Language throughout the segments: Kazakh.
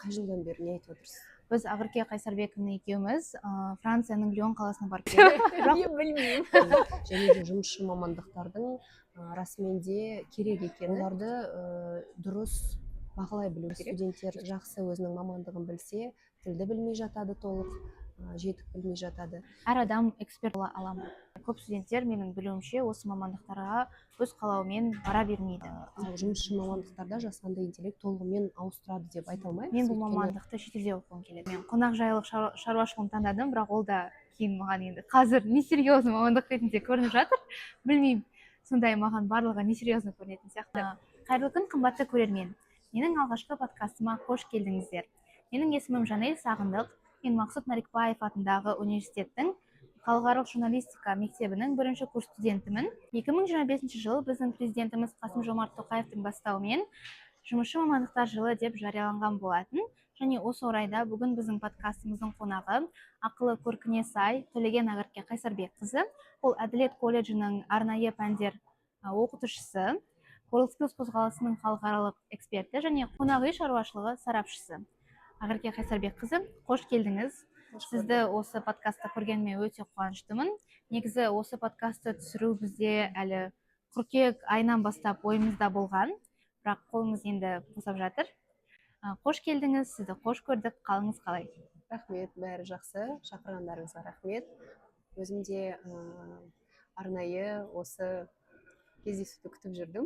Қай жылдан бері не айтып отырсыз? Біз Ақерке Қайсарбековна екеуміз Францияның Лион қаласына барып келдік. Мен білмеймін. Және де жұмысшы мамандықтардың расымен де керек екені, оларды дұрыс бағалай білу керек. Студенттер жақсы өзінің мамандығын білсе, тілді білмей жатады толық, жетік білмей жатады. Әр адам эксперт бола ала ма? Көп студенттер менің білуімше осы мамандықтарға өз қалауымен бара бермейді. Ал жұмысшы мамандықтарда жасанды интеллект толығымен ауыстырады деп айта алмаймыз. Мен бұл мамандықты шетелде оқығым келеді. Мен қонақжайлық шаруашылығын таңдадым, бірақ ол да кейін маған енді қазір несерьезный мамандық ретінде көрініп жатыр. Білмеймін, сондай маған барлығы несерьезный көрінетін сияқты. Қайырлы күн, қымбатты көрермен. Менің алғашқы подкастыма қош келдіңіздер. Менің есімім Жанел Сағындық. Мен Мақсұт Нарикбаев атындағы университеттің халықаралық журналистика мектебінің 1-ші курс студентімін. 2025 жылы біздің президентіміз Қасым-Жомарт Тоқаевтың бастауымен жұмысшы мамандықтар жылы деп жарияланған болатын. Және осы орайда бүгін біздің подкастымыздың қонағы ақылы көркіне сай Төлеген Ақерке Қайсарбекқызы. Ол Әділет колледжінің арнайы пәндер оқытушысы, WorldSkills қозғалысының халықаралық эксперті және қонақ үй шаруашылығы сарапшысы. Ақерке Қайсарбекқызы, қош келдіңіз. Сізді осы подкастта көргеніме өте қуаныштымын. Негізі осы подкастты түсіру бізде әлі қыркүйек айынан бастап ойымызда болған, бірақ қолымыз енді босап жатыр. Қош келдіңіз, сізді қош көрдік, қалыңыз қалай? Рахмет, бәрі жақсы, шақырғандарыңызға рахмет. Өзім де арнайы осы кездесуді күтіп жүрдім.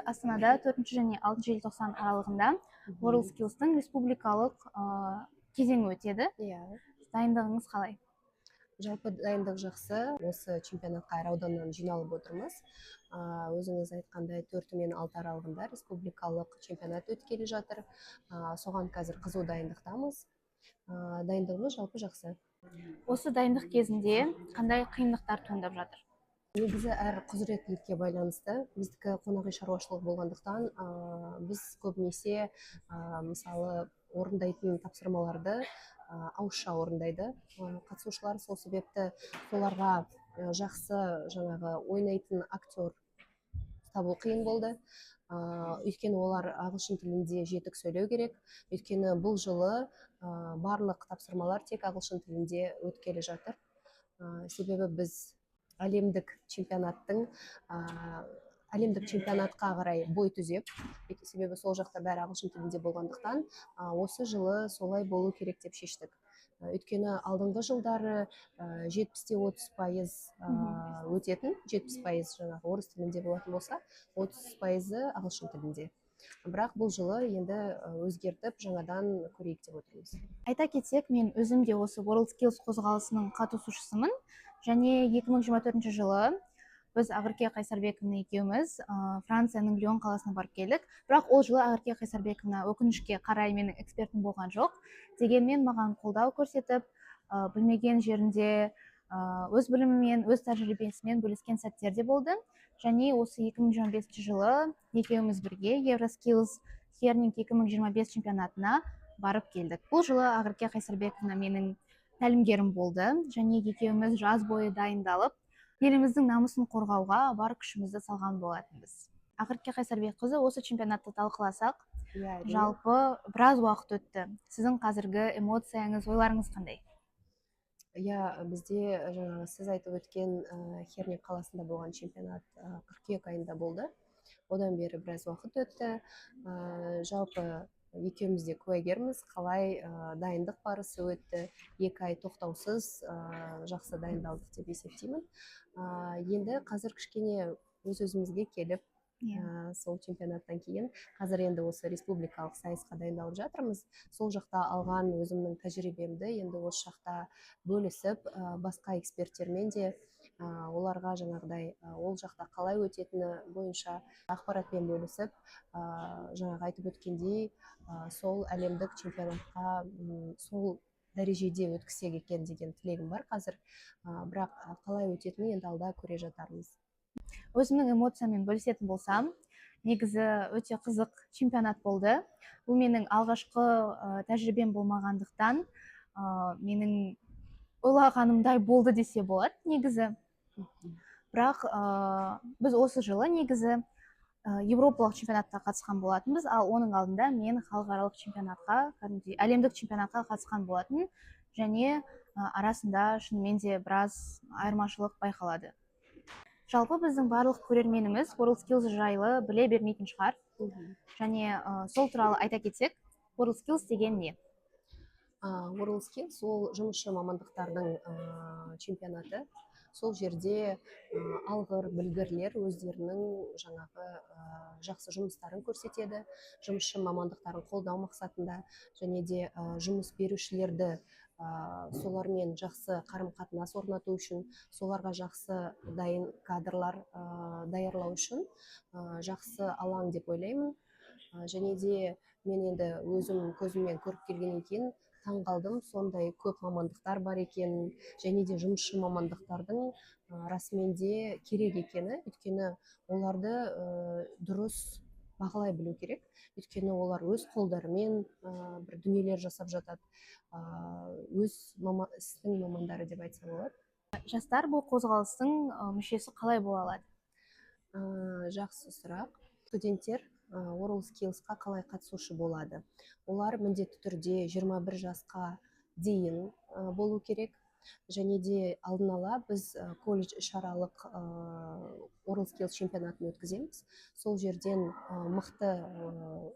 Астанада 4 және 6 желтоқсан аралығында WorldSkills'тың республикалық кезеңі өтеді. Дайындығыңыз қалай? Жалпы дайындық жақсы. Осы чемпионатқа әр ауданнан жиналып отырмыз. Өзіңіз айтқандай 4 мен 6 аралығында республикалық чемпионат өткелі жатыр. Соған қазір қызу дайындықтамыз. Дайындығымыз жалпы жақсы. Осы дайындық кезінде қандай қиындықтар туындап жатыр? Негізі әр құзыреттілікке байланысты. Біздікі қонақ үй шаруашылығы болғандықтан, біз көбінесе мысалы орындайтын тапсырмаларды ауызша орындайды қатысушылар. Сол себепті соларға жақсы жаңағы ойнайтын актер табу қиын болды. Өйткені олар ағылшын тілінде жетік сөйлеу керек. Өйткені бұл жылы барлық тапсырмалар тек ағылшын тілінде өткелі жатыр. Себебі біз әлемдік чемпионатқа қарай бой түзеп, себебі сол жақта бәрі ағылшын тілінде болғандықтан, осы жылы солай болу керек деп шештік. Өйткені алдыңғы жылдары 70-30% өтетін, 70% жаңағы орыс тілінде болатын болса, 30% ағылшын тілінде. Бірақ бұл жылы енді өзгертіп, жаңадан көрейік деп отырмыз. Айта кетсек, мен өзім де осы WorldSkills қозғалысының қатысушысымын. Және 2024 жылы біз Ақерке Қайсарбековна екеуміз Францияның Лион қаласына барып келдік. Бірақ ол жылы Ақерке Қайсарбековна өкінішке қарай менің экспертім болған жоқ. Дегенмен маған қолдау көрсетіп, білмеген жерінде өз білімімен, өз тәжірибесімен бөліскен сәттерде болды. Және осы 2025 жылы екеуміз бірге Евроскиллс Хернинг 2025 чемпионатына барып келдік. Бұл жылы Ақерке Қайсарбековна менің тәлімгерім болды, және екеуміз жаз бойы дайындалып, еліміздің намысын қорғауға бар күшімізді салған болатынбыз. Ақерке Қайсарбекқызы, осы чемпионатты талқыласақ, жалпы біраз уақыт өтті. Сіздің қазіргі эмоцияңыз, ойларыңыз қандай? Бізде жаңағы сіз айтып өткен Хернинг қаласында болған чемпионат қыркүйек айында болды. Одан бері біраз уақыт өтті. Жалпы екеуміз де куәгерміз, қалай дайындық барысы өтті. 2 ай тоқтаусыз жақсы дайындалдық деп есептеймін. Енді қазір кішкене өз-өзімізге келіп, сол чемпионаттан кейін қазір енді осы республикалық сайысқа дайындалып жатырмыз. Сол жақта алған өзімнің тәжірибемді енді осы жақта бөлісіп, басқа эксперттермен де оларға жаңағыдай ол жақта қалай өтетіні бойынша ақпаратпен бөлісіп, жаңағы айтып өткендей, сол әлемдік чемпионатқа сол дәрежеде өткісек екен деген тілегім бар қазір. Бірақ қалай өтетінін енді алда көре жатармыз. Өзімнің эмоциямен бөлісетін болсам, негізі өте қызық чемпионат болды. Бұл менің алғашқы тәжірибем болмағандықтан, менің ойлағанымдай болды десе болады негізі. Бірақ біз осы жылы негізі Европалық чемпионатқа қатысқан болатынбыз, ал оның алдында мен халықаралық чемпионатқа, кәдімгідей әлемдік чемпионатқа қатысқан болатын, және арасында шынымен де біраз айырмашылық байқалады. Жалпы біздің барлық көрерменіміз WorldSkills жайлы біле бермейтін шығар, және сол туралы айта кетсек, WorldSkills деген не? WorldSkills ол жұмысшы мамандықтардың чемпионаты. Сол жерде алғыр білгірлер өздерінің жаңағы жақсы жұмыстарын көрсетеді, жұмысшы мамандықтарын қолдау мақсатында, және де жұмыс берушілерді солармен жақсы қарым-қатынас орнату үшін, соларға жақсы дайын кадрлар даярлау үшін жақсы алаң деп ойлаймын. Және де мен енді өзім көзіммен көріп келгеннен кейін таң қалдым, сондай көп мамандықтар бар екен, және де жұмысшы мамандықтардың расымен де керек екені, өйткені оларды дұрыс бағалай білу керек, өйткені олар өз қолдарымен бір дүниелер жасап жатады, өз істің мамандары деп айтса болады. Жастар бұл қозғалыстың мүшесі қалай бола алады? Жақсы сұрақ. Студенттер WorldSkills'қа қалай қатысушы болады? Олар міндетті түрде 21 жасқа дейін болу керек, және де алдын ала біз колледж ішаралық WorldSkills чемпионатын өткіземіз. Сол жерден мықты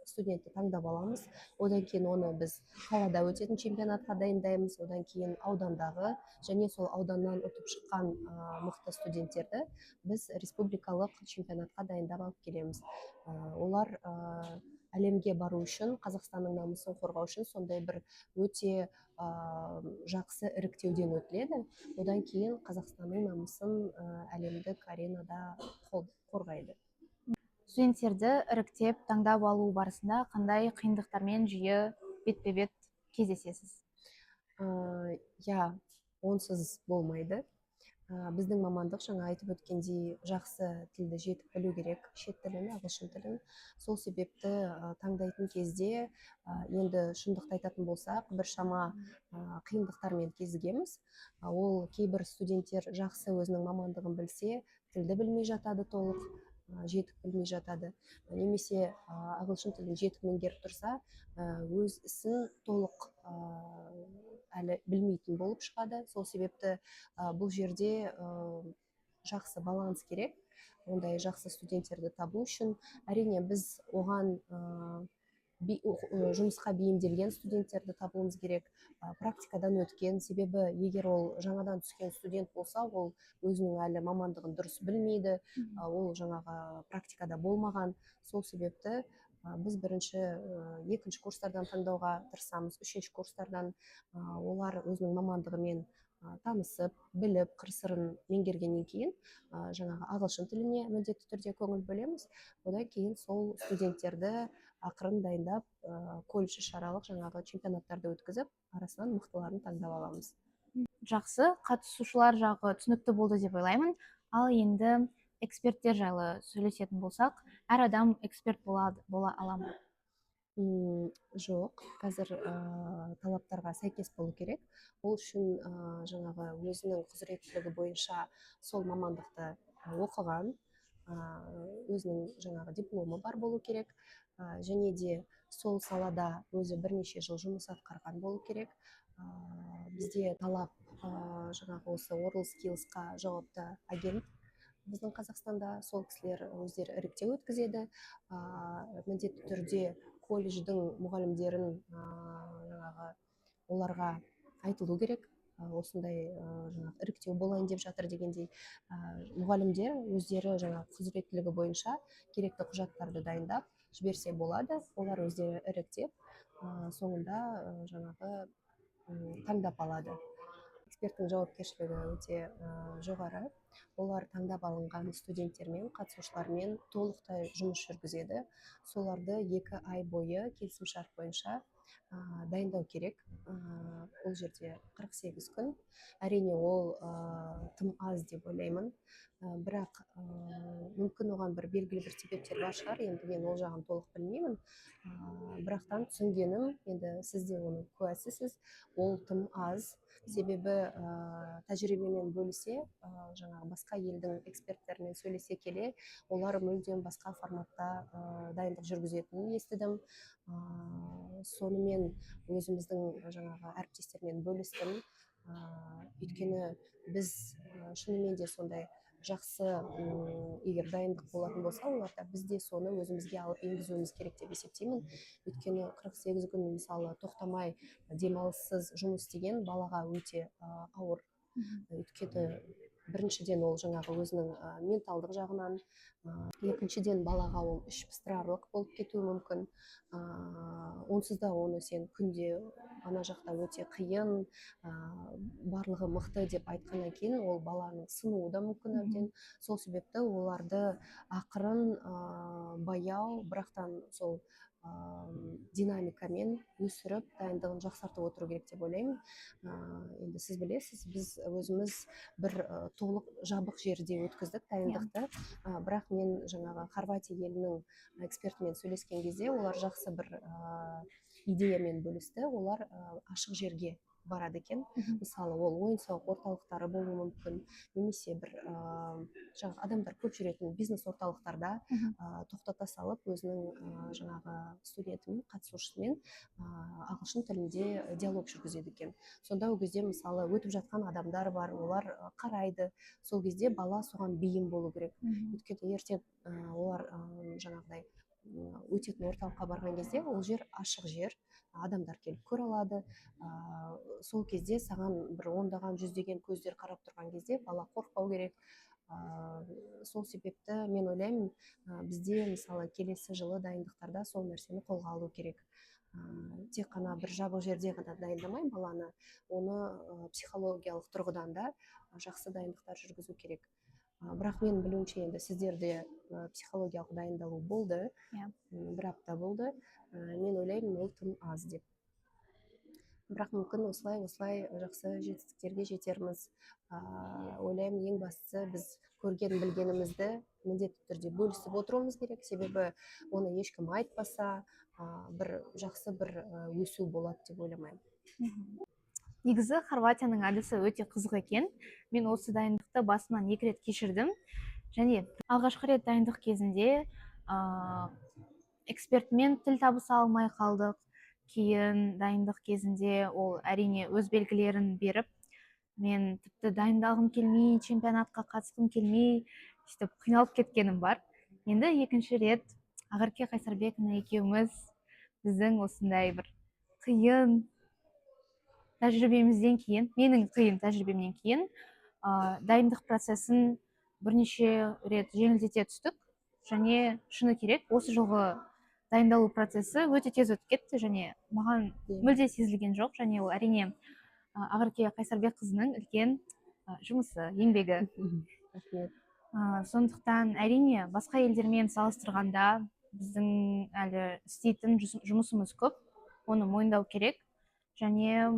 студентті таңдап аламыз. Одан кейін оны біз қалада өтетін чемпионатқа дайындаймыз. Одан кейін аудандағы және сол ауданнан ұтып шыққан мықты студенттерді біз республикалық чемпионатқа дайындап алып келеміз. Олар әлемге бару үшін, Қазақстанның намысын қорғау үшін сондай бір өте жақсы іріктеуден өтіледі. Одан кейін Қазақстанның намысын әлемдік аренада қорғайды. Студенттерді іріктеп таңдап алу барысында қандай қиындықтармен жиі бетпе-бет кездесесіз? Онсыз болмайды. Біздің мамандық, жаңа айтып өткендей, жақсы тілді жетік білу керек, шет тілін, ағылшын тілін. Сол себепті таңдайтын кезде, енді шындықты айтатын болсақ, біршама қиындықтармен кезігеміз. Ол кейбір студенттер жақсы өзінің мамандығын білсе, тілді білмей жатады толық, жетік білмей жатады. Немесе ағылшын тілін жетік меңгеріп тұрса, өз ісін толық әлі білмейтін болып шығады. Сол себепті бұл жерде жақсы баланс керек. Ондай жақсы студенттерді табу үшін, әрине біз оған жұмысқа бейімделген студенттерді табуымыз керек, практикадан өткен. Себебі егер ол жаңадан түскен студент болса, ол өзінің әлі мамандығын дұрыс білмейді, ол жаңағы практикада болмаған. Сол себепті біз бірінші, екінші курстардан таңдауға тырысамыз, үшінші курстардан. Олар өзінің мамандығымен танысып, біліп, қыр-сырын меңгергеннен кейін жаңағы ағылшын тіліне міндетті түрде көңіл бөлеміз. Одан кейін сол студенттерді ақырын дайындап, колледж ішаралық жаңағы чемпионаттарды өткізіп, арасынан мықтыларын таңдап аламыз. Жақсы, қатысушылар жағы түсінікті болды деп ойлаймын. Ал енді эксперттер жайлы сөйлесетін болсақ, әр адам эксперт бола ала ма? Жоқ, қазір талаптарға сәйкес болу керек. Ол үшін жаңағы өзінің құзыреттілігі бойынша сол мамандықты оқыған, өзінің жаңағы дипломы бар болу керек, және де сол салада өзі бірнеше жыл жұмыс атқарған болу керек. Бізде талап жаңағы осы WorldSkills'қа жауапты агент біздің Қазақстанда, сол кісілер өздері іріктеу өткізеді. Міндетті түрде колледждің мұғалімдерін жаңағы оларға айтылу керек, осындай іріктеу болайын деп жатыр дегендей. Мұғалімдер өздері жаңағы құзыреттілігі бойынша керекті құжаттарды дайындап жіберсе болады. Олар өздері іріктеп, соңында жаңағы таңдап алады. Эксперттің жауапкершілігі өте жоғары. Олар таңдап алынған студенттермен, қатысушылармен толықтай жұмыс жүргізеді. Соларды 2 ай бойы келісімшарт бойынша дайындау керек. Ол жерде 48 күн. Әрине ол тым аз деп ойлаймын. Бірақ мүмкін оған бір белгілі бір себептер бар шығар, енді мен ол жағын толық білмеймін. Бірақтан түсінгенім, енді сіз де оның куәсісіз, ол тым аз. Себебі тәжірибемен бөлісе, жаңағы басқа елдің эксперттерімен сөйлесе келе, олар мүлдем басқа форматта дайындық жүргізетінін естідім. Сонымен өзіміздің жаңағы әріптестермен бөлістім. Өйткені біз шынымен де сондай жақсы егер дайындық болатын болса, оларда біз де соны өзімізге алып енгізуіміз керек деп есептеймін. Өйткені 48 күн мысалы тоқтамай демалыссыз жұмыс істеген балаға өте ауыр. Өйткені біріншіден ол жаңағы өзінің менталдық жағынан, екіншіден балаға ол іш пыстырарлық болып кетуі мүмкін. Онсыз да оны сен күнде ана жақта өте қиын, барлығы мықты деп айтқаннан кейін ол баланың сынуы да мүмкін әбден. Сол себепті оларды ақырын, баяу, бірақтан сол динамикамен өсіріп, дайындығын жақсартып отыру керек деп ойлаймын. Енді сіз білесіз, біз өзіміз бір толық жабық жерде өткіздік дайындықты. Бірақ мен жаңағы Хорватия елінің экспертімен сөйлескен кезде, олар жақсы бір идеямен бөлісті. Олар ашық жерге барады екен. Мысалы, ол ойын-сауық орталықтары болуы мүмкін, немесе бір жаңағы адамдар көп жүретін бизнес орталықтарда тоқтата салып, өзінің жаңағы студентімен, қатысушысымен ағылшын тілінде диалог жүргізеді екен. Сонда ол кезде мысалы өтіп жатқан адамдар бар, олар қарайды. Сол кезде бала соған бейім болу керек. Өйткені ертең олар жаңағыдай өтетін орталыққа барған кезде, ол жер ашық жер, адамдар келіп көре алады. Сол кезде саған бір ондаған, жүздеген көздер қарап тұрған кезде бала қорықпау керек. Сол себепті мен ойлаймын, бізде мысалы келесі жылы дайындықтарда сол нәрсені қолға алу керек. Тек қана бір жабық жерде ғана дайындамай баланы, оны психологиялық тұрғыдан да жақсы дайындықтар жүргізу керек. Бірақ мен білуімше, енді сіздерде психологиялық дайындалу болды, бір апта болды. Мен ойлаймын, ол тым аз деп. Бірақ мүмкін осылай жақсы жетістіктерге жетерміз. Ойлаймын, ең бастысы біз көрген білгенімізді міндетті түрде бөлісіп отыруымыз керек. Себебі оны ешкім айтпаса, бір жақсы бір өсу болады деп ойламаймын. Негізі Хорватияның әдісі өте қызық екен. Мен осы дайындықты басынан 2 рет кешірдім. Және алғашқы рет дайындық кезінде экспертмен тіл табыса алмай қалдық. Кейін дайындық кезінде ол әрине өз белгілерін беріп, мен тіпті дайындалғым келмей, чемпионатқа қатысқым келмей, қиналып кеткенім бар. Енді екінші рет Ақерке Қайсарбековна екеуміз біздің осындай бір қиын тәжірибемізден кейін, менің қиын тәжірибемнен кейін дайындық процесін бірнеше рет жеңілдете түстік. Және шыны керек, осы жылғы дайындалу процесі өте тез өтіп кетті, және маған мүлде сезілген жоқ. Және ол әрине Ақерке Қайсарбекқызының үлкен жұмысы, еңбегі. Сондықтан әрине басқа елдермен салыстырғанда біздің әлі істейтін жұмысымыз көп, оны мойындау керек. Және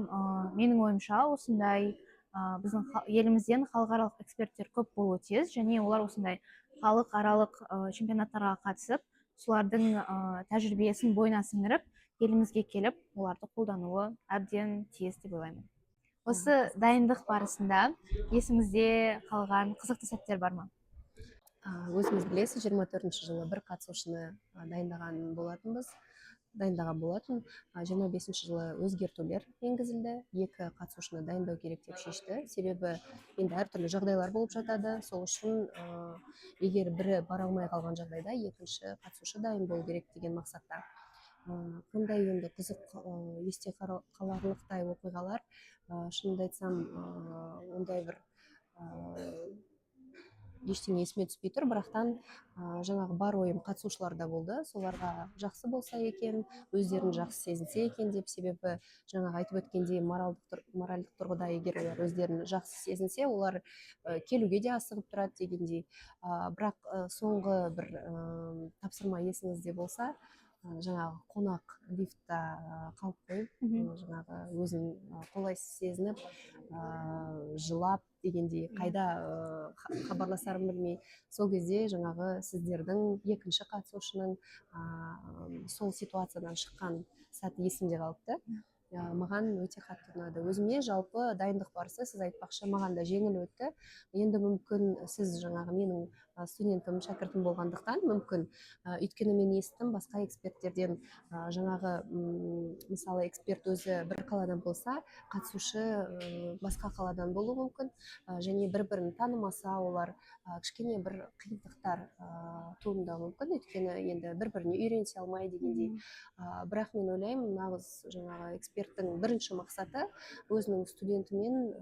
менің ойымша осындай біздің елімізден халықаралық эксперттер көп болуы тиіс, және олар осындай халықаралық чемпионаттарға қатысып, солардың тәжірибесін бойына сіңіріп, елімізге келіп, оларды қолдануы әбден тиіс деп ойлаймын. Осы дайындық барысында есіңізде қалған қызықты сәттер бар ма? Өзіңіз білесіз, 24-ші жылы бір қатысушыны дайындаған болатын. 25-ші жылы өзгертулер енгізілді. 2 қатысушыны дайындау керек деп шешті. Себебі енді әртүрлі жағдайлар болып жатады. Сол үшін егер бірі бара алмай қалған жағдайда, екінші қатысушы дайын болу керек деген мақсатта. Қандай енді қызық, есте қаларлықтай оқиғалар, шынымды айтсам, ондай бір ештеңе есіме түспей тұр, бірақтан жаңағы бар ойым қатысушыларда болды. Соларға жақсы болса екен, өздерін жақсы сезінсе екен деп. Себебі жаңағы айтып өткендей, моральдық тұрғыда егер олар өздерін жақсы сезінсе, олар келуге де асығып тұрады дегендей. Бірақ соңғы бір тапсырма есіңізде болса, жаңағы қонақ лифтта қалып қойып, жаңағы өзін қолайсыз сезініп, жылап дегендей қайда хабарласарын білмей, сол кезде жаңағы сіздердің екінші қатысушының сол ситуациядан шыққан сәті есімде қалыпты. Маған өте қатты ұнады. Өзіме жалпы дайындық барысы, сіз айтпақшы, маған да жеңіл өтті. Енді мүмкін сіз жаңағы менің студентім, шәкіртім болғандықтан мүмкін, өйткені мен естідім басқа эксперттерден, жаңағы мысалы эксперт өзі бір қаладан болса, қатысушы басқа қаладан болуы мүмкін, және бір-бірін танымаса, олар кішкене бір қиындықтар туындауы мүмкін, өйткені енді бір-біріне үйренісе алмай дегендей. Бірақ мен ойлаймын, нағыз жаңағы эксперттің бірінші мақсаты өзінің студентімен,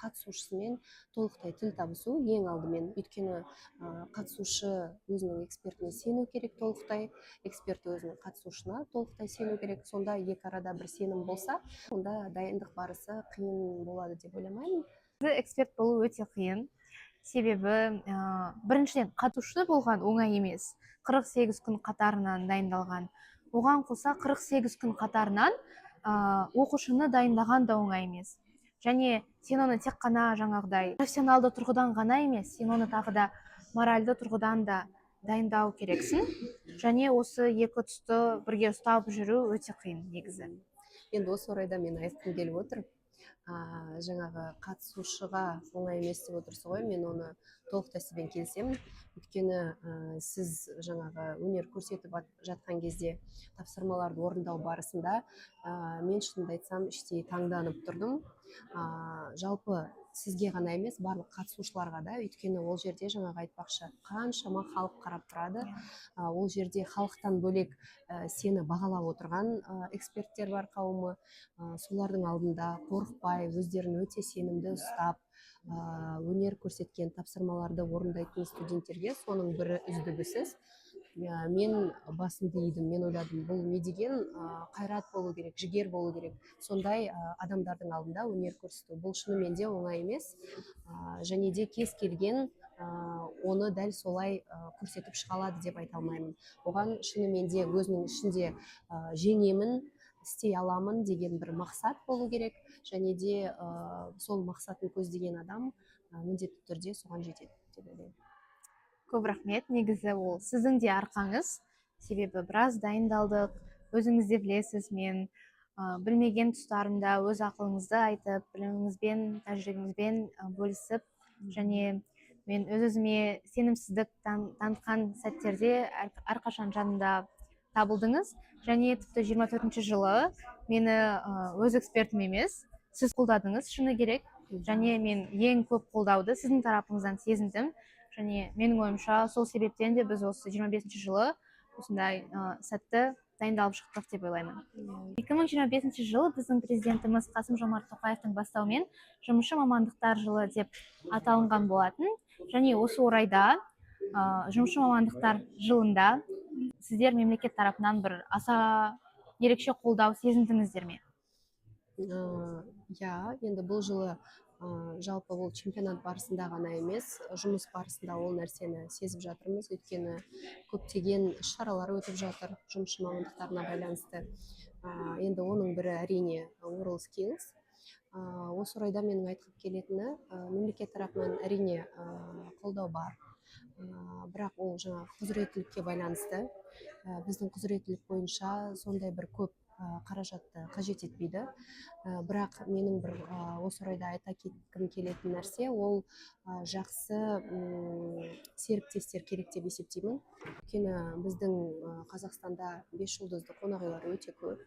қатысушысымен толықтай тіл табысу ең алдымен. Өйткені қатысушы өзінің экспертіне сену керек толықтай, эксперт өзінің қатысушысына толықтай сену керек. Сонда екі арада бір сенім болса, онда дайындық барысы қиын болады деп ойламаймын. Эксперт болу өте қиын. Себебі біріншіден қатысушы болған оңай емес. 48 күн қатарынан дайындалған. Оған қоса 48 күн қатарынан оқушыны дайындаған да оңай емес. Және сен оны тек қана жаңағыдай профессионалды тұрғыдан ғана емес, сен оны тағы да моральды тұрғыдан да дайындау керексің. Және осы екі тұсты бірге ұстап жүру өте қиын негізі. Енді осы орайда мен айтқым келіп отыр, жаңағы қатысушыға оңай емес деп отырсыз ғой, мен оны толықтай сізбен келісемін. Өйткені сіз жаңағы өнер көрсетіп жатқан кезде тапсырмаларды орындау барысында мен шынымды айтсам іштей таңданып тұрдым. Жалпы сізге ғана емес, барлық қатысушыларға да, өйткені ол жерде жаңағы айтпақшы қаншама халық қарап тұрады. Ол жерде халықтан бөлек сені бағалап отырған эксперттер бар қауымы. Солардың алдында қорықпай, өздерін өте сенімді ұстап, өнер көрсеткен тапсырмаларды орындайтын студенттерге соның бірі үздігісіз. Мен басымды идім, мен ойладым, бұл не деген қайрат болу керек, жігер болу керек. Сондай адамдардың алдында өнер көрсету, бұл шынымен де оңай емес. Және де кез келген оны дәл солай көрсетіп шыға алады деп айта алмаймын. Оған шынымен де өзінің ішінде жеңемін, істей аламын деген бір мақсат болу керек. Және де сол мақсатын көздеген адам міндетті түрде соған жетеді деп ойлаймын. Көп рахмет. Негізі ол сіздің де арқаңыз. Себебі біраз дайындалдық. Өзіңіз де білесіз, мен білмеген тұстарымда өз ақылыңызды айтып, біліміңізбен, тәжірибеңізбен бөлісіп, және мен өз-өзіме сенімсіздік танытқан сәттерде әрқашан жанымда табылдыңыз. Және тіпті 24 жылы мені өз экспертім емес, сіз қолдадыңыз, шыны керек. Және мен ең көп қолдауды сіздің тарапыңыздан сезіндім. Және менің ойымша сол себептен де біз осы 25 жылы осындай сәтті дайындалып шықтық деп ойлаймын. 2025 жылы біздің президентіміз Қасым-Жомарт Тоқаевтың бастауымен жұмысшы мамандықтар жылы деп аталынған болатын. Және осы орайда жұмысшы мамандықтар жылында сіздер мемлекет тарапынан бір аса ерекше қолдау сезіндіңіздер ме? Енді бұл жылы жалпы ол чемпионат барысында ғана емес, жұмыс барысында ол нәрсені сезіп жатырмыз. Өйткені көптеген шаралар өтіп жатыр жұмысшы мамандықтарына байланысты. Енді оның бірі әрине WorldSkills. Осы орайда менің айтқым келетіні, мемлекет тарапынан әрине қолдау бар. Бірақ ол жаңа құзыреттілікке байланысты. Біздің құзыреттілік бойынша сондай бір көп қаражатты қажет етпейді. Бірақ менің бір осы орайда айта кеткім келетін нәрсе, ол жақсы серіктестер керек деп есептеймін. Өйткені біздің Қазақстанда 5 жұлдызды қонақүйлер өте көп.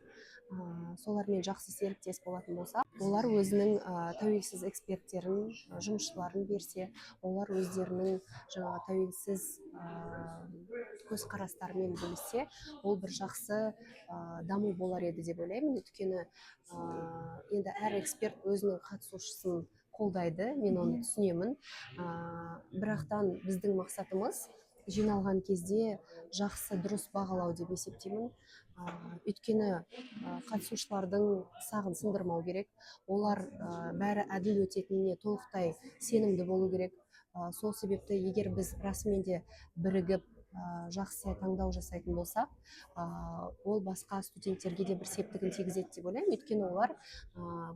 Солармен жақсы серіктес болатын болса, олар өзінің тәуелсіз эксперттерін, жұмысшыларын берсе, олар өздерінің жаңағы тәуелсіз көзқарастарымен бөліссе, ол бір жақсы даму болар еді деп ойлаймын. Өйткені енді әр эксперт өзінің қатысушысын қолдайды, мен оны түсінемін. Бірақтан біздің мақсатымыз жиналған кезде жақсы дұрыс бағалау деп есептеймін. Өйткені қатысушылардың сағын сындырмау керек. Олар бәрі әділ өтетініне толықтай сенімді болу керек. Сол себепті егер біз расымен де бірігіп жақсы таңдау жасайтын болсақ, ол басқа студенттерге де бір септігін тигізеді деп ойлаймын. Өйткені олар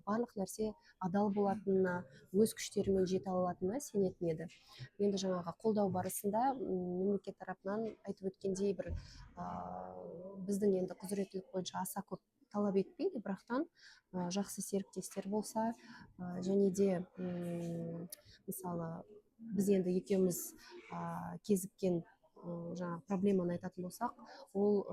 барлық нәрсе адал болатынына, өз күштерімен жете алатынына сенетін еді. Енді жаңағы қолдау барысында мемлекет тарапынан айтып өткендей бір біздің енді құзыреттілік бойынша аса көп талап етпейді, бірақтан жақсы серіктестер болса, және де мысалы біз енді екеуміз кезіккен жаңағы проблеманы айтатын болсақ, ол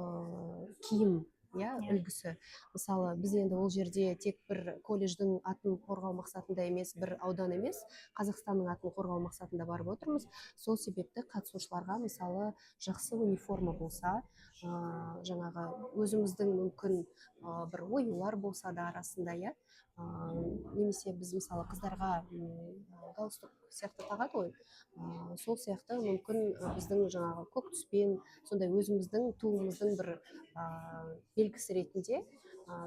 киім үлгісі. Мысалы біз енді ол жерде тек бір колледждің атын қорғау мақсатында емес, бір аудан емес, Қазақстанның атын қорғау мақсатында барып отырмыз. Сол себепті қатысушыларға мысалы жақсы униформа болса, жаңағы өзіміздің мүмкін бір оюлар болса да арасында, немесе біз мысалы қыздарға галстук сияқты тағады ғой, сол сияқты мүмкін біздің жаңағы көк түспен сондай өзіміздің туымыздың бір белгісі ретінде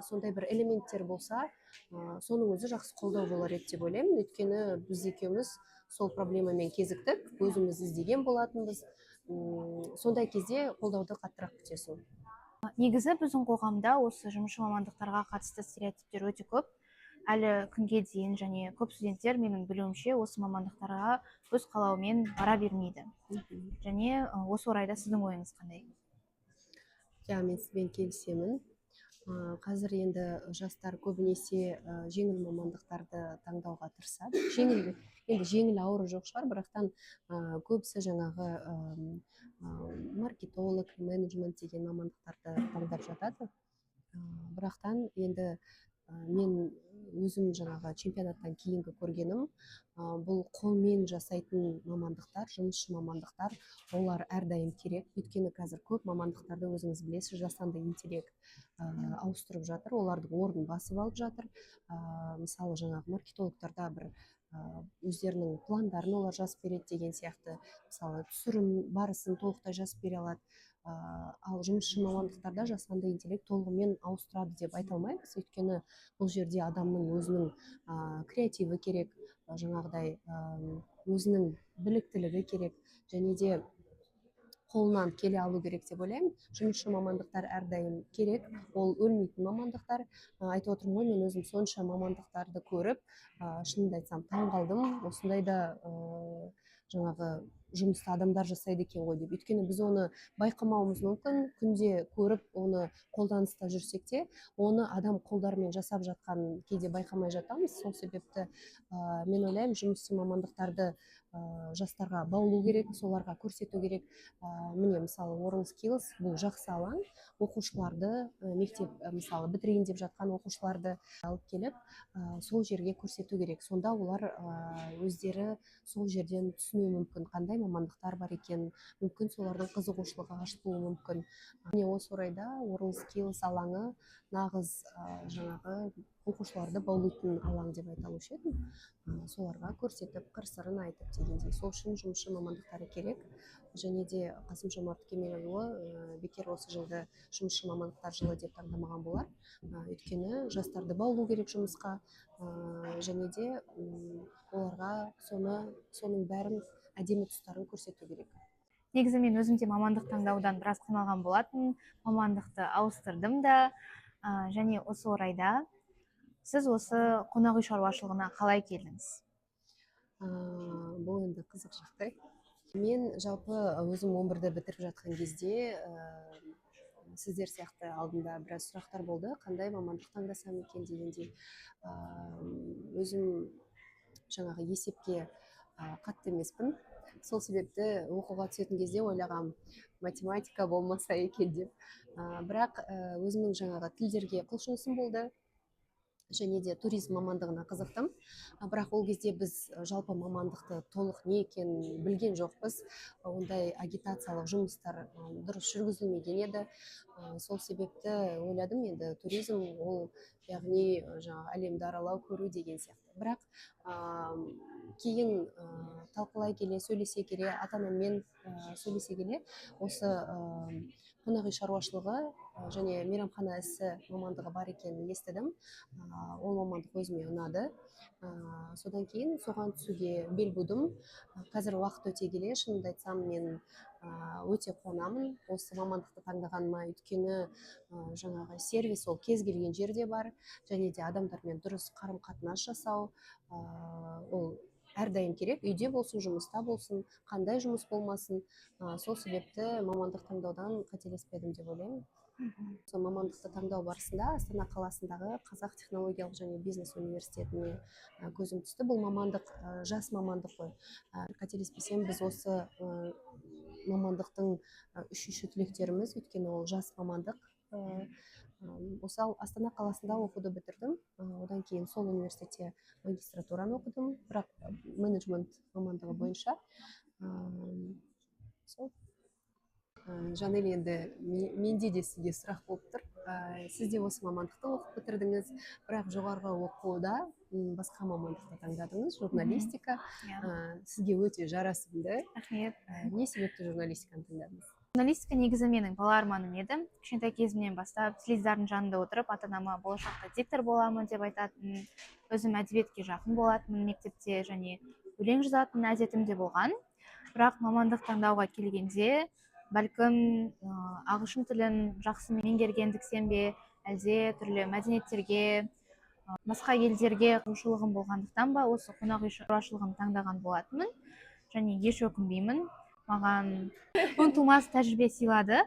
сондай бір элементтер болса, соның өзі жақсы қолдау болар еді деп ойлаймын. Өйткені біз екеуміз сол проблемамен кезіктік, өзіміз іздеген болатынбыз. Сондай кезде қолдауды қаттырақ күтесің. Негізі біздің қоғамда осы жұмысшы мамандықтарға қатысты стереотиптер өте көп. Әлі күнге дейін және көп студенттер менің білуімше осы мамандықтарға өз қалауымен бара бермейді. Және осы орайда сіздің ойыңыз қандай? Мен сізбен келісемін. Қазір енді жастар көбінесе жеңіл мамандықтарды таңдауға тырысады. Жеңіл ауыры жоқ шығар, бірақтан көбісі жаңағы маркетолог, менеджмент деген мамандықтарды таңдап жатады. Бірақтан енді мен өзім жаңағы чемпионаттан кейінгі көргенім, бұл қолмен жасайтын мамандықтар, жұмысшы мамандықтар, олар әрдайым керек. Өйткені қазір көп мамандықтарды өзіңіз білесіз, жасанды интеллект ауыстырып жатыр, олардың орнын басып алып жатыр. Мысалы жаңағы маркетологтарда бір өздерінің пландарын олар жазып береді деген сияқты, мысалы түсірім барысын толықтай жазып бере алады. Ал жұмысшы мамандықтарда жасанды интеллект толығымен ауыстырады деп айта алмаймыз. Өйткені бұл жерде адамның өзінің креативі керек, жаңағыдай өзінің біліктілігі керек, және де қолынан келе алу керек деп ойлаймын. Жұмысшы мамандықтар әрдайым керек, ол өлмейтін мамандықтар. Айтып отырмын ғой, мен өзім сонша мамандықтарды көріп, шынымды айтсам таң қалдым, осындай да жаңағы жұмысты адамдар жасайды екен ғой деп. Өйткені біз оны байқамауымыз мүмкін, күнде көріп, оны қолданыста жүрсек те, оны адам қолдарымен жасап жатқанын кейде байқамай жатамыз. Сол себепті мен ойлаймын, жұмысшы мамандықтарды жастарға баулу керек, соларға көрсету керек. Міне мысалы WorldSkills бұл жақсы алаң, оқушыларды, мектеп мысалы бітірейін деп жатқан оқушыларды алып келіп, сол жерге көрсету керек. Сонда олар өздері сол жерден түсінуі мүмкін, қандай мамандықтар бар екен, мүмкін солардың қызығушылығы ашылуы мүмкін. Міне осы орайда WorldSkills алаңы нағыз жаңағы оқушыларды баулитын алаң деп айта алушы едім. Соларға көрсетіп, қыр-сырын айтып дегендей. Сол үшін жұмысшы мамандықтары керек. Және де Қасым-Жомарт Кемелұлы бекер осы жылды жұмысшы мамандықтар жылы деп таңдамаған болар. Өйткені жастарды баулу керек жұмысқа, және де оларға соның бәрін әдемі тұстарын көрсету керек. Негізі мен өзім де мамандық таңдаудан біраз қиналған болатын, мамандықты ауыстырдым да, және осы орайда сіз осы қонақ үй шаруашылығына қалай келдіңіз? Бұл енді қызық жағдай. Мен жалпы өзім 11-ді бітіріп жатқан кезде сіздер сияқты алдында біраз сұрақтар болды, қандай мамандық таңдасам екен дегендей. Өзім жаңағы есепке қатты емеспін. Сол себепті оқуға түсетін кезде ойлағам, математика болмаса екен деп. Бірақ өзімнің жаңағы тілдерге құлшынысым болды. Және де туризм мамандығына қызықтым. Бірақ ол кезде біз жалпы мамандықты толық не екенін білген жоқпыз. Ондай агитациялық жұмыстар дұрыс жүргізілмеген еді. Сол себепті ойладым, енді туризм ол яғни жаңағы әлемді аралау, көру деген сияқты. Бірақ кейін талқылай келе, сөйлесе келе, ата-анаммен сөйлесе келе, осы қонақ үй шаруашылығы және мейрамхана ісі мамандығы бар екенін естідім. Ол мамандық өзіме ұнады. Содан кейін соған түсуге бел будым. Қазір уақыт өте келе, шынымды айтсам, мен өте қуанамын осы мамандықты таңдағаныма, өйткені жаңағы сервис ол кез келген жерде бар, және де адамдармен дұрыс қарым қатынас жасау ол әрдайым керек, үйде болсын, жұмыста болсын, қандай жұмыс болмасын. Сол себепті мамандық таңдаудан қателеспедім деп ойлаймын. Сол мамандықты таңдау барысында Астана қаласындағы Қазақ технологиялық және бизнес университетіне көзім түсті. Бұл мамандық жас мамандық қой. Қателеспесем, біз осы мамандықтың үшінші түлектеріміз, өйткені ол жас мамандық. Осы Астана қаласында оқуды бітірдім. Одан кейін сол университетте магистратураны оқыдым, бірақ менеджмент мамандығы бойынша. Сол. Жанель, енді менде де сізге сұрақ болып тұр. Сіз де осы мамандықты оқып бітірдіңіз, бірақ жоғарғы оқуда басқа мамандықты таңдадыңыз, журналистика. Сізге өте жарасымды. Рахмет. Не себепті журналистиканы таңдадыңыз? Журналистика негізі менің бала арманым еді. Кішкентай кезімнен бастап теледидардың жанында отырып, ата-анама болашақта диктор боламын деп айтатын, өзім әдебиетке жақын болатынмын, мектепте және өлең жазатын әдетім де болған. Бірақ мамандық таңдауға келгенде, бәлкім ағылшын тілін жақсы меңгергендіктен бе, әлде түрлі мәдениеттерге, басқа елдерге қызығушылығым болғандықтан ба, осы қонақ үй шаруашылығын таңдаған болатынмын. Және еш өкінбеймін, маған ұмытылмас тәжірибе сыйлады.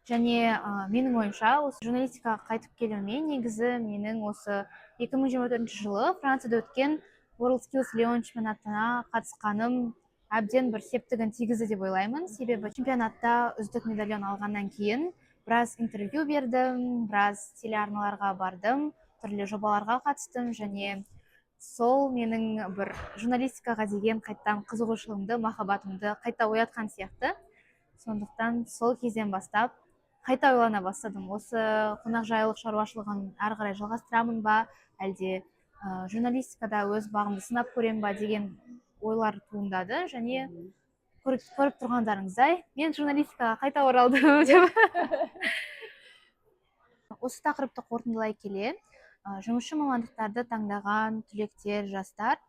Және менің ойымша, осы журналистикаға қайтып келуіме негізі менің осы 2024 жылы Францияда өткен WorldSkills Лион чемпионатына қатысқаным әбден бір септігін тигізді деп ойлаймын. Себебі чемпионатта үздік медальон алғаннан кейін біраз интервью бердім, біраз телеарналарға бардым, түрлі жобаларға қатыстым, және сол менің бір журналистикаға деген қайттан қызығушылығымды, махаббатымды қайта оятқан сияқты. Сондықтан сол кезден бастап қайта ойлана бастадым. Осы қонақжайлық шаруашылығын әрі қарай жалғастырамын ба, әлде журналистикада өз бағымды сынап көрем ба деген ойлар туындады, және көріп тұрғандарыңыздай, мен журналистикаға қайта оралдым деп. Осы тақырыпты қорытындылай келе, жұмысшы мамандықтарды таңдаған түлектер, жастар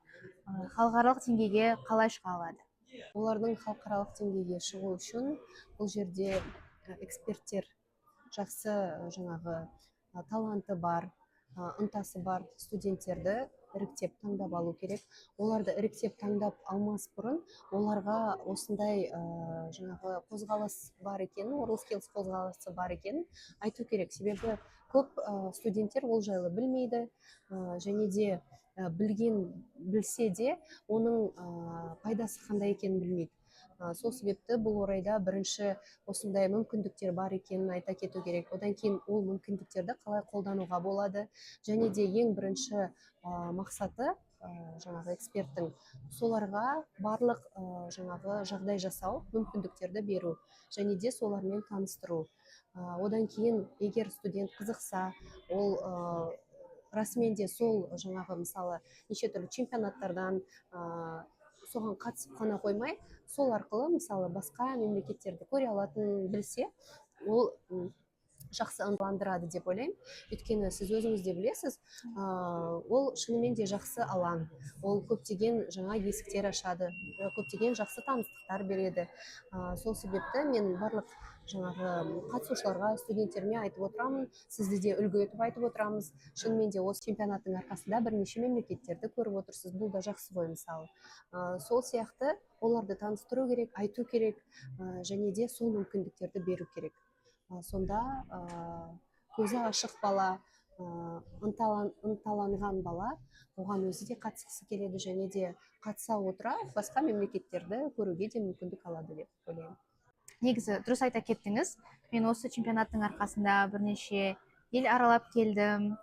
халықаралық деңгейге қалай шыға алады? Олардың халықаралық деңгейге шығу үшін бұл жерде эксперттер, жақсы жаңағы таланты бар, ынтасы бар студенттерді іріктеп таңдап алу керек. Оларды іріктеп таңдап алмас бұрын оларға осындай жаңағы қозғалыс бар екенін, WorldSkills қозғалысы бар екенін айту керек. Себебі көп студенттер ол жайлы білмейді, және де білсе де оның пайдасы қандай екенін білмейді. Сол себепті бұл орайда бірінші осындай мүмкіндіктер бар екенін айта кету керек. Одан кейін ол мүмкіндіктерді қалай қолдануға болады, және де ең бірінші мақсаты жаңағы эксперттің соларға барлық жаңағы жағдай жасау, мүмкіндіктерді беру, және де солармен таныстыру. Одан кейін егер студент қызықса, ол расымен де сол жаңағы мысалы неше түрлі чемпионаттардан соған қатысып қана қоймай, сол арқылы мысалы басқа мемлекеттерді көре алатынын білсе, ол жақсы ынталандырады деп ойлаймын. Өйткені сіз өзіңіз де білесіз, ол шынымен де жақсы алаң. Ол көптеген жаңа есіктер ашады, көптеген жақсы таныстықтар береді. Сол себепті мен барлық жаңағы қатысушыларға, студенттеріме айтып отырамын, сізді де үлгі етіп айтып отырамыз. Шынымен де осы чемпионаттың арқасында бірнеше мемлекеттерді көріп отырсыз. Бұл да жақсы ғой мысалы. Сол сияқты оларды таныстыру керек, айту керек, және де сол мүмкіндіктерді беру керек. Сонда көзі ашық бала, ынталанған бала оған өзі де қатысқысы келеді, және де қатыса отыра басқа мемлекеттерді көруге де мүмкіндік алады деп ойлаймын. Негізі дұрыс айта кеттіңіз. Мен осы чемпионаттың арқасында бірнеше ел аралап келдім,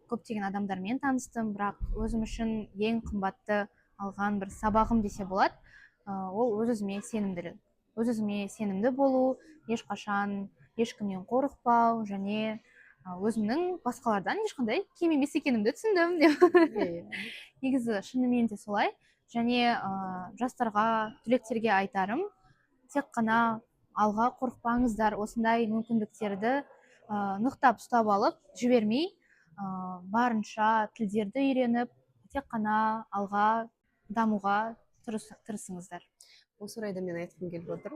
көптеген адамдармен таныстым, бірақ өзім үшін ең қымбатты алған бір сабағым десе болады, ол өз-өзіме сенімділік. Өз-өзіме сенімді болу, ешқашан ешкімнен қорықпау, және өзімнің басқалардан ешқандай кем емес екенімді түсіндім деп. Негізі шынымен де солай. Және жастарға, түлектерге айтарым, тек қана алға қорықпаңыздар, осындай мүмкіндіктерді нықтап ұстап алып жібермей, барынша тілдерді үйреніп, тек қана алға дамуға тырысыңыздар. Осы орайда мен айтқым келіп отыр.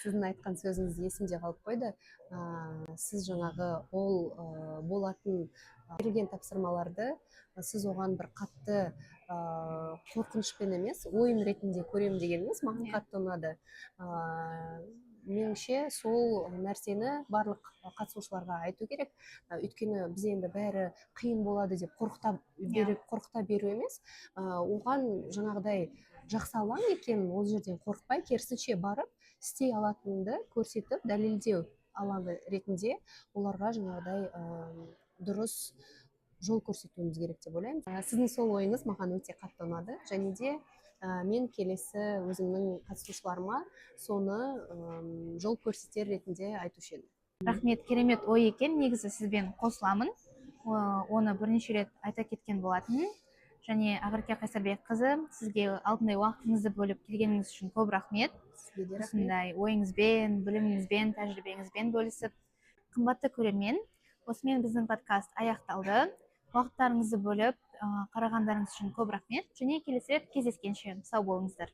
Сіздің айтқан сөзіңіз есімде қалып қойды. Сіз жаңағы ол болатын берілген тапсырмаларды сіз оған бір қатты қорқынышпен емес, ойын ретінде көремін дегеніңіз маған қатты ұнады. Меніңше сол нәрсені барлық қатысушыларға айту керек. Өйткені біз енді бәрі қиын болады деп қорқыта беру емес, оған жаңағыдай жақсы алаң екенін ол жерден қорықпай, керісінше барып істей алатыныңды көрсетіп, дәлелдеу алаңы ретінде оларға жаңағыдай дұрыс жол көрсетуіміз керек деп ойлаймын. Сіздің сол ойыңыз маған өте қатты ұнады, және де мен келесі өзімнің қатысушыларыма соны жол көрсетер ретінде айтушы едім. Рахмет, керемет ой екен. Негізі сізбен қосыламын. Оны бірнеше рет айта кеткен болатын. Және Ақерке Қайсарбекқызы, сізге алтындай уақытыңызды бөліп келгеніңіз үшін көп рахмет. Сізге де рахмет. Осындай ойыңызбен, біліміңізбен, тәжірибеңізбен бөлісіп. Қымбатты көрермен, осымен біздің подкаст аяқталды. Уақыттарыңызды бөліп қарағандарыңыз үшін көп рахмет. Және келесі рет кездескенше сау болыңыздар.